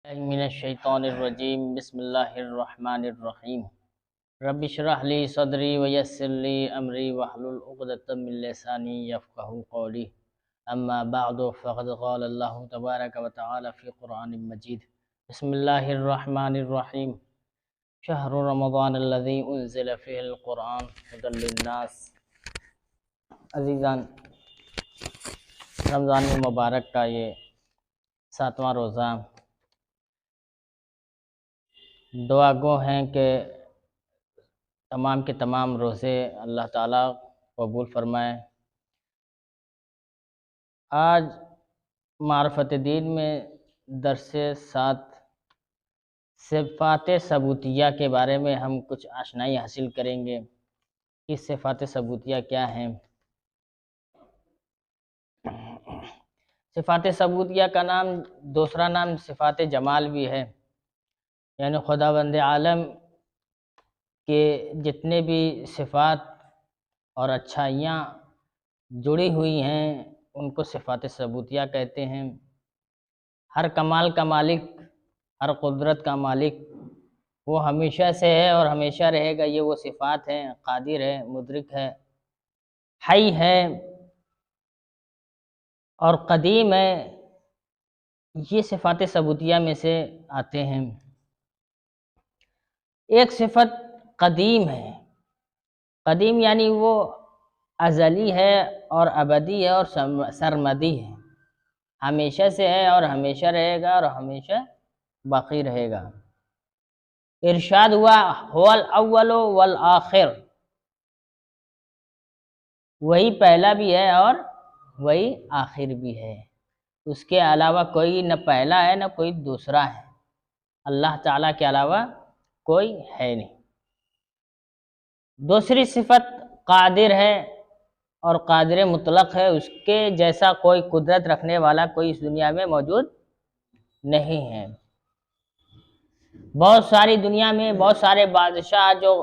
من الشیطان الرجیم بسم اللہ الرحمن الرحیم رب اشرح لی صدری ویسر لی امری واحلل عقدۃ من لسانی یفقهوا قولی اما بعد فقد قال اللہ تبارک و تعالی فی قرآن مجید بسم اللہ الرحمن الرحیم شہر رمضان الذی انزل فیہ القرآن ھدی للناس۔ عزیزان، رمضان مبارک کا یہ 7واں روزہ دعا گو ہیں کہ تمام کے تمام روزے اللہ تعالیٰ قبول فرمائے۔ آج معرفت دین میں درس 7 صفات ثبوتیہ کے بارے میں ہم کچھ آشنائی حاصل کریں گے کہ صفات ثبوتیہ کیا ہیں۔ صفات ثبوتیہ کا دوسرا نام صفات جمال بھی ہے، یعنی خداوند عالم کے جتنے بھی صفات اور اچھائیاں جڑی ہوئی ہیں ان کو صفات ثبوتیہ کہتے ہیں۔ ہر کمال کا مالک، ہر قدرت کا مالک وہ ہمیشہ سے ہے اور ہمیشہ رہے گا، یہ وہ صفات ہیں۔ قادر ہے، مدرک ہے، حی ہے اور قدیم ہے، یہ صفات ثبوتیہ میں سے آتے ہیں۔ ایک صفت قدیم ہے، قدیم یعنی وہ ازلی ہے اور ابدی ہے اور سرمدی ہے، ہمیشہ سے ہے اور ہمیشہ رہے گا اور ہمیشہ باقی رہے گا۔ ارشاد ہوا هو الاول والآخر، وہی پہلا بھی ہے اور وہی آخر بھی ہے، اس کے علاوہ کوئی نہ پہلا ہے نہ کوئی دوسرا ہے، اللہ تعالیٰ کے علاوہ کوئی ہے نہیں۔ دوسری صفت قادر ہے اور قادر مطلق ہے، اس کے جیسا کوئی قدرت رکھنے والا کوئی اس دنیا میں موجود نہیں ہے۔ بہت ساری دنیا میں بہت سارے بادشاہ جو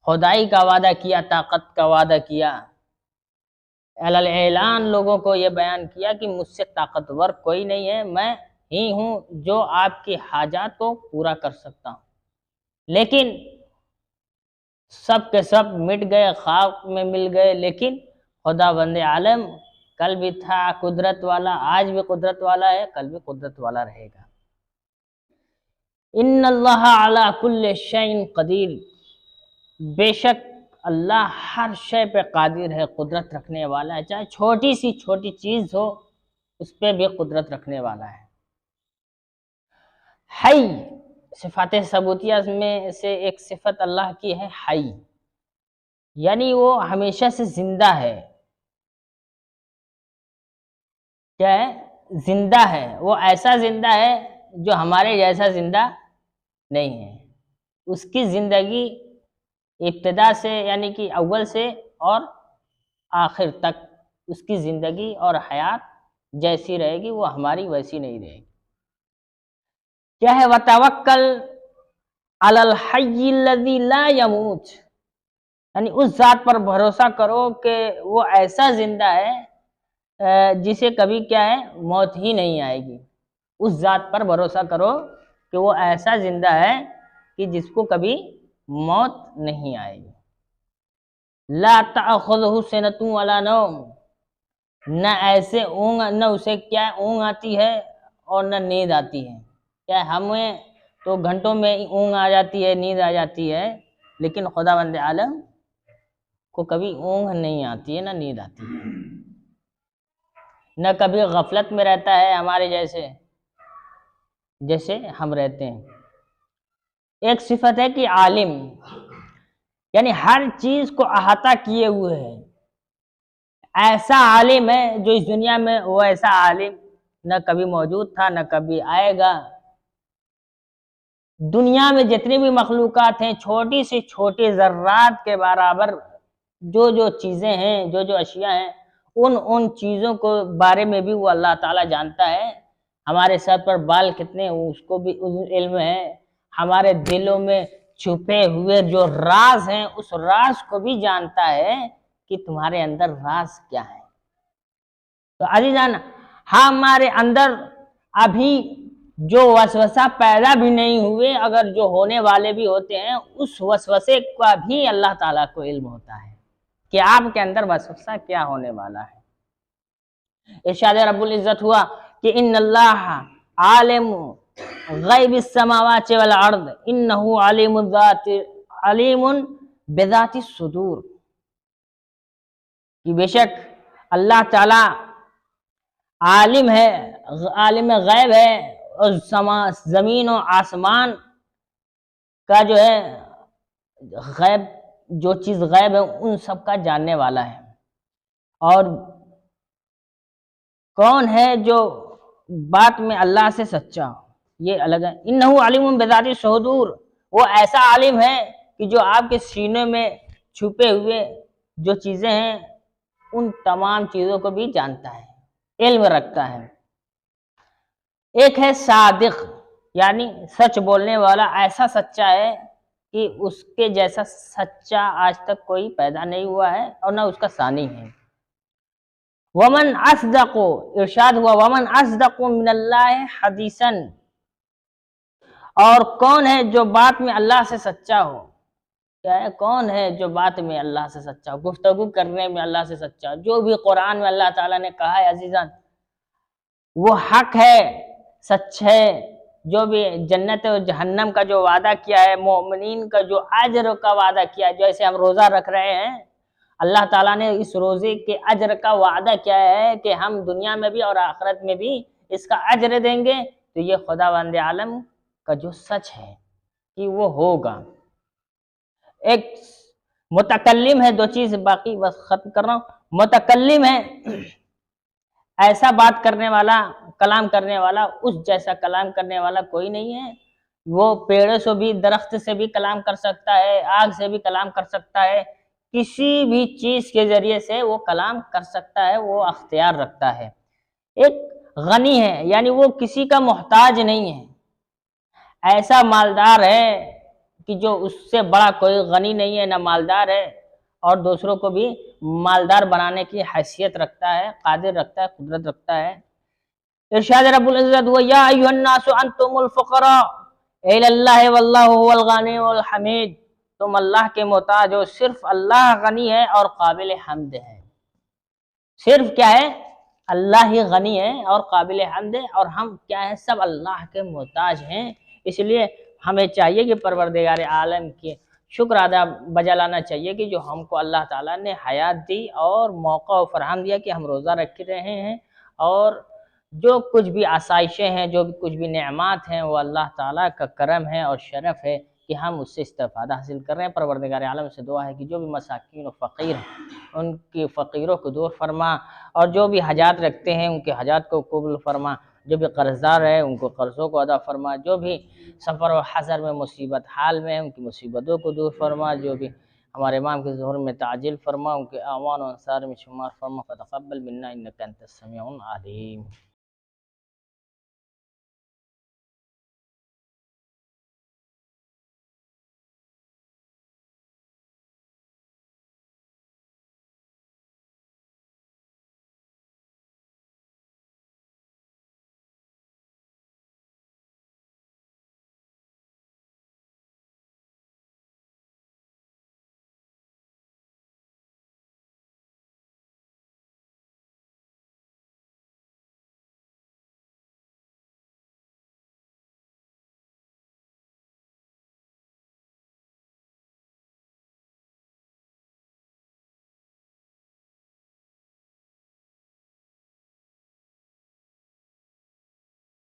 خدائی کا وعدہ کیا، طاقت کا وعدہ کیا، اعلان لوگوں کو یہ بیان کیا کہ مجھ سے طاقتور کوئی نہیں ہے، میں ہی ہوں جو آپ کی حاجات کو پورا کر سکتا ہوں، لیکن سب کے سب مٹ گئے، خاک میں مل گئے۔ لیکن خداوند عالم کل بھی تھا قدرت والا، آج بھی قدرت والا ہے، کل بھی قدرت والا رہے گا۔ ان اللہ علی کل شیء قدیر، بے شک اللہ ہر شے پہ قادر ہے، قدرت رکھنے والا ہے، چاہے چھوٹی سی چھوٹی چیز ہو اس پہ بھی قدرت رکھنے والا ہے۔ حی، صفات ثبوتیہ میں سے ایک صفت اللہ کی ہے حی، یعنی وہ ہمیشہ سے زندہ ہے۔ کیا ہے؟ زندہ ہے، وہ ایسا زندہ ہے جو ہمارے جیسا زندہ نہیں ہے۔ اس کی زندگی ابتدا سے یعنی کہ اول سے اور آخر تک اس کی زندگی اور حیات جیسی رہے گی، وہ ہماری ویسی نہیں رہے گی۔ کیا ہے؟ وَتَوَكَّلْ عَلَى الْحَيِّ الَّذِي لَا يَمُوتُ، یعنی اس ذات پر بھروسہ کرو کہ وہ ایسا زندہ ہے جسے کبھی کیا ہے؟ موت ہی نہیں آئے گی۔ اس ذات پر بھروسہ کرو کہ وہ ایسا زندہ ہے کہ جس کو کبھی موت نہیں آئے گی۔ لا تأخذہ سنۃ ولا نوم، نہ ایسے اونگ، نہ اسے کیا اونگ آتی ہے اور نہ نیند آتی ہے۔ کیا ہمیں تو گھنٹوں میں اونگ آ جاتی ہے، نیند آ جاتی ہے، لیکن خداوند عالم کو کبھی اونگ نہیں آتی ہے نہ نیند آتی ہے، نہ کبھی غفلت میں رہتا ہے ہمارے جیسے ہم رہتے ہیں۔ ایک صفت ہے کہ عالم، یعنی ہر چیز کو احاطہ کیے ہوئے ہے، ایسا عالم ہے جو اس دنیا میں وہ ایسا عالم نہ کبھی موجود تھا نہ کبھی آئے گا۔ دنیا میں جتنی بھی مخلوقات ہیں، چھوٹی سے چھوٹی ذرات کے برابر جو چیزیں ہیں، جو اشیاء ہیں، ان چیزوں کو بارے میں بھی وہ اللہ تعالیٰ جانتا ہے۔ ہمارے سر پر بال کتنے ہیں اس کو بھی علم ہے، ہمارے دلوں میں چھپے ہوئے جو راز ہیں اس راز کو بھی جانتا ہے کہ تمہارے اندر راز کیا ہے۔ تو عزیزان، ہمارے اندر ابھی جو وسوسہ پیدا بھی نہیں ہوئے، اگر جو ہونے والے بھی ہوتے ہیں اس وسوسے کا بھی اللہ تعالیٰ کو علم ہوتا ہے کہ آپ کے اندر وسوسہ کیا ہونے والا ہے۔ ارشاد رب العزت ہوا کہ ان اللہ عالم غیب السماوات والارض انہ علیم بذات الصدور، کہ بے شک اللہ تعالی عالم ہے، عالم غیب ہے، اور زمین و آسمان کا جو ہے غیب، جو چیز غیب ہے ان سب کا جاننے والا ہے۔ اور کون ہے جو بات میں اللہ سے سچا ہو، یہ الگ ہے۔ انہ علیم بذات الصدور، وہ ایسا عالم ہے کہ جو آپ کے سینے میں چھپے ہوئے جو چیزیں ہیں ان تمام چیزوں کو بھی جانتا ہے، علم رکھتا ہے۔ ایک ہے صادق، یعنی سچ بولنے والا، ایسا سچا ہے کہ اس کے جیسا سچا آج تک کوئی پیدا نہیں ہوا ہے اور نہ اس کا ثانی ہے۔ ومن اصدق، ارشاد ہوا ومن اصدق من اللہ حدیثا، اور کون ہے جو بات میں اللہ سے سچا ہو، کیا ہے کون ہے جو بات میں اللہ سے سچا ہو، گفتگو کرنے میں اللہ سے سچا ہو۔ جو بھی قرآن میں اللہ تعالیٰ نے کہا ہے عزیزان وہ حق ہے، سچ ہے۔ جو بھی جنت و جہنم کا جو وعدہ کیا ہے، مومنین کا جو اجر کا وعدہ کیا ہے، جیسے ہم روزہ رکھ رہے ہیں، اللہ تعالیٰ نے اس روزے کے اجر کا وعدہ کیا ہے کہ ہم دنیا میں بھی اور آخرت میں بھی اس کا اجر دیں گے، تو یہ خداوند عالم کا جو سچ ہے کہ وہ ہوگا۔ ایک متکلم ہے، دو چیز باقی بس ختم کر رہا ہوں۔ متکلم ہے ایسا بات کرنے والا، کلام کرنے والا، اس جیسا کلام کرنے والا کوئی نہیں ہے۔ وہ پیڑ سے بھی، درخت سے بھی کلام کر سکتا ہے، آگ سے بھی کلام کر سکتا ہے، کسی بھی چیز کے ذریعے سے وہ کلام کر سکتا ہے، وہ اختیار رکھتا ہے۔ ایک غنی ہے، یعنی وہ کسی کا محتاج نہیں ہے، ایسا مالدار ہے کہ جو اس سے بڑا کوئی غنی نہیں ہے، نہ مالدار ہے، اور دوسروں کو بھی مالدار بنانے کی حیثیت رکھتا ہے، قادر رکھتا ہے، قدرت رکھتا ہے۔ ارشاد رب العزت ہوا یا ایھا الناس انتم الفقراء الی اللہ واللہ هو الغنی الحمید، تم اللہ کے محتاج ہو، صرف اللہ غنی ہے اور قابل حمد ہے۔ صرف کیا ہے؟ اللہ ہی غنی ہے اور قابل حمد ہے، اور ہم کیا ہے؟ سب اللہ کے محتاج ہیں۔ اس لیے ہمیں چاہیے کہ پروردگار عالم کے شکر ادا بجا لانا چاہیے کہ جو ہم کو اللہ تعالیٰ نے حیات دی اور موقع فراہم دیا کہ ہم روزہ رکھ رہے ہیں، اور جو کچھ بھی آسائشیں ہیں، جو کچھ بھی نعمات ہیں، وہ اللہ تعالیٰ کا کرم ہے اور شرف ہے کہ ہم اس سے استفادہ حاصل کر رہے ہیں۔ پروردگار عالم سے دعا ہے کہ جو بھی مساکین و فقیر ہیں ان کے فقیروں کو دور فرما، اور جو بھی حاجات رکھتے ہیں ان کے حاجات کو قبول فرما، جو بھی قرض دار ہے ان کو قرضوں کو ادا فرما، جو بھی سفر و حضر میں مصیبت حال میں ہیں ان کی مصیبتوں کو دور فرما، جو بھی ہمارے امام کے ظہور میں تعجیل فرما، ان کے اعوان و انصار میں شمار فرما۔ فتقبل منا انک انت السمیع العلیم۔